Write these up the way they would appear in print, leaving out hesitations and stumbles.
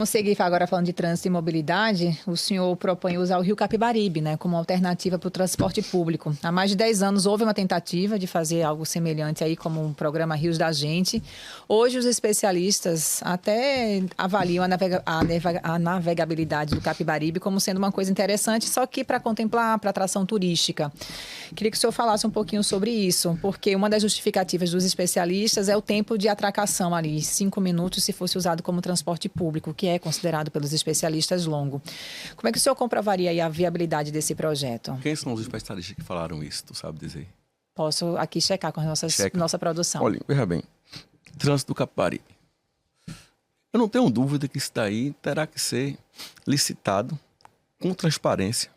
Vamos seguir agora falando de trânsito e mobilidade. O senhor propõe usar o Rio Capibaribe, né, como alternativa para o transporte público. Há mais de 10 anos houve uma tentativa de fazer algo semelhante aí, como um programa Rios da Gente. Hoje os especialistas até avaliam a navegabilidade do Capibaribe como sendo uma coisa interessante, só que para contemplar, para atração turística. Queria que o senhor falasse um pouquinho sobre isso, porque uma das justificativas dos especialistas é o tempo de atracação ali, 5 minutos se fosse usado como transporte público, que é considerado pelos especialistas longo. Como é que o senhor comprovaria aí a viabilidade desse projeto? Quem são os especialistas que falaram isso, tu sabe dizer? Posso aqui checar com a nossa produção. Olha, veja bem, trânsito do Capibaribe. Eu não tenho dúvida que isso daí terá que ser licitado com transparência,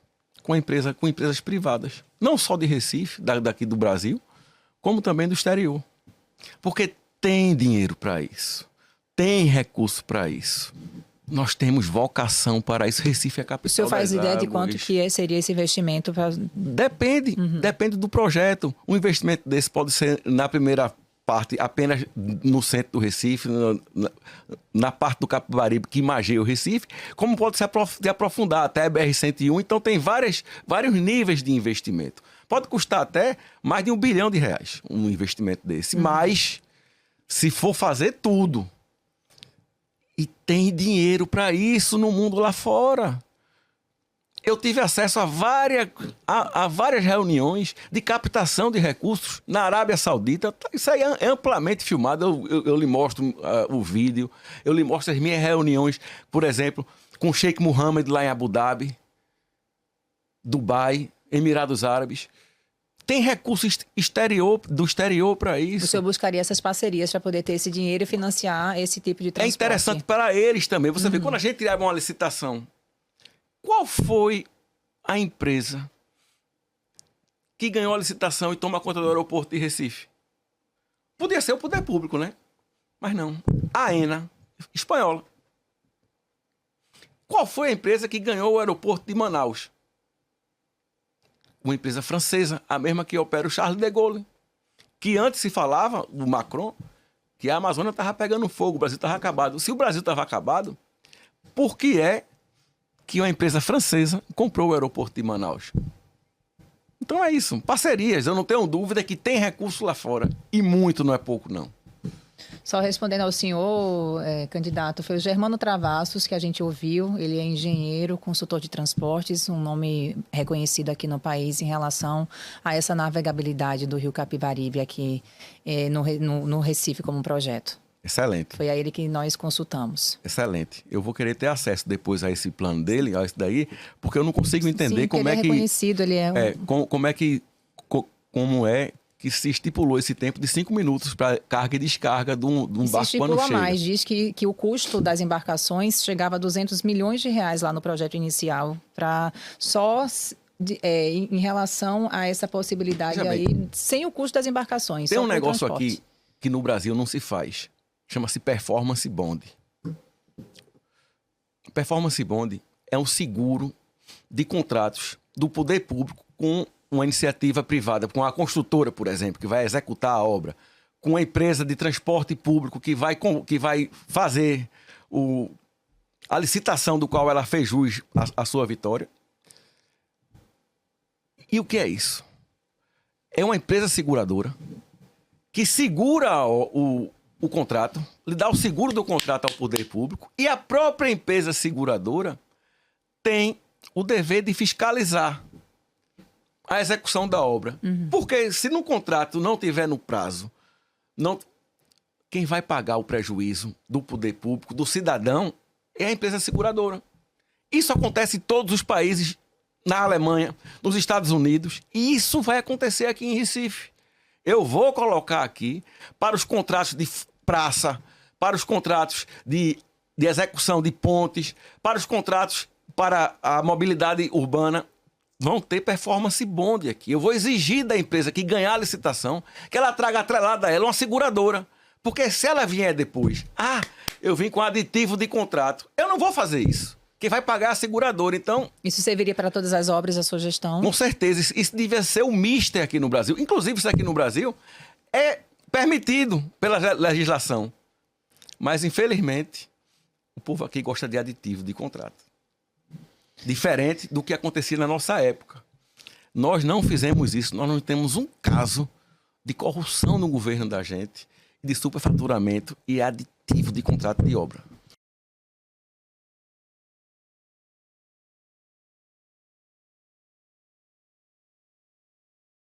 com empresas privadas, não só de Recife, daqui do Brasil, como também do exterior. Porque tem dinheiro para isso, tem recurso para isso. Nós temos vocação para isso. Recife é a capital das águas. O senhor faz ideia de quanto que seria esse investimento? Depende do projeto. Um investimento desse pode ser na primeira parte, apenas no centro do Recife, na parte do Capibaribe que imageia o Recife, como pode se aprofundar até a BR-101. Então tem vários níveis de investimento. Pode custar até mais de R$1 bilhão um investimento desse. Mas, se for fazer tudo, e tem dinheiro para isso no mundo lá fora. Eu tive acesso a várias reuniões de captação de recursos na Arábia Saudita. Isso aí é amplamente filmado. Eu lhe mostro o vídeo. Eu lhe mostro as minhas reuniões, por exemplo, com o Sheikh Mohammed lá em Abu Dhabi, Dubai, Emirados Árabes. Tem recurso do exterior para isso. O senhor buscaria essas parcerias para poder ter esse dinheiro e financiar esse tipo de transporte? É interessante para eles também. Você vê, quando a gente abre uma licitação, qual foi a empresa que ganhou a licitação e toma conta do aeroporto de Recife? Podia ser o poder público, né? Mas não. A AENA, espanhola. Qual foi a empresa que ganhou o aeroporto de Manaus? Uma empresa francesa, a mesma que opera o Charles de Gaulle. Que antes se falava, o Macron, que a Amazônia estava pegando fogo, o Brasil estava acabado. Se o Brasil estava acabado, por que é que uma empresa francesa comprou o aeroporto de Manaus? Então é isso, parcerias. Eu não tenho dúvida que tem recurso lá fora. E muito, não é pouco, não. Só respondendo ao senhor, candidato, foi o Germano Travassos que a gente ouviu. Ele é engenheiro, consultor de transportes, um nome reconhecido aqui no país em relação a essa navegabilidade do Rio Capibaribe aqui no Recife como um projeto. Excelente. Foi a ele que nós consultamos. Excelente. Eu vou querer ter acesso depois a esse plano dele, a esse daí, porque eu não consigo entender como é que... Ele é reconhecido, ele é... Como é que se estipulou esse tempo de 5 minutos para carga e descarga de um barco quando chega. Mais, diz que o custo das embarcações chegava a R$200 milhões lá no projeto inicial, para só em relação a essa possibilidade aí, sem o custo das embarcações. Tem um negócio aqui que no Brasil não se faz, chama-se performance bond. Performance bond é um seguro de contratos do poder público com uma iniciativa privada, com a construtora, por exemplo, que vai executar a obra, com a empresa de transporte público que vai fazer a licitação do qual ela fez jus à sua vitória. E o que é isso? É uma empresa seguradora que segura o contrato, lhe dá o seguro do contrato ao poder público, e a própria empresa seguradora tem o dever de fiscalizar a execução da obra. Porque se no contrato não tiver no prazo, quem vai pagar o prejuízo do poder público, do cidadão, é a empresa seguradora. Isso acontece em todos os países, na Alemanha, nos Estados Unidos, e isso vai acontecer aqui em Recife. Eu vou colocar aqui, para os contratos de praça, para os contratos de execução de pontes, para os contratos para a mobilidade urbana, vão ter performance bond aqui. Eu vou exigir da empresa que ganhar a licitação que ela traga atrelada a ela uma seguradora. Porque se ela vier depois, eu vim com aditivo de contrato, eu não vou fazer isso. Quem vai pagar é a seguradora, então... Isso serviria para todas as obras da sua gestão? Com certeza. Isso devia ser um mister aqui no Brasil. Inclusive, isso aqui no Brasil é permitido pela legislação. Mas, infelizmente, O povo aqui gosta de aditivo de contrato. Diferente do que acontecia na nossa época. Nós não fizemos isso, nós não temos um caso de corrupção no governo da gente, de superfaturamento e aditivo de contrato de obra.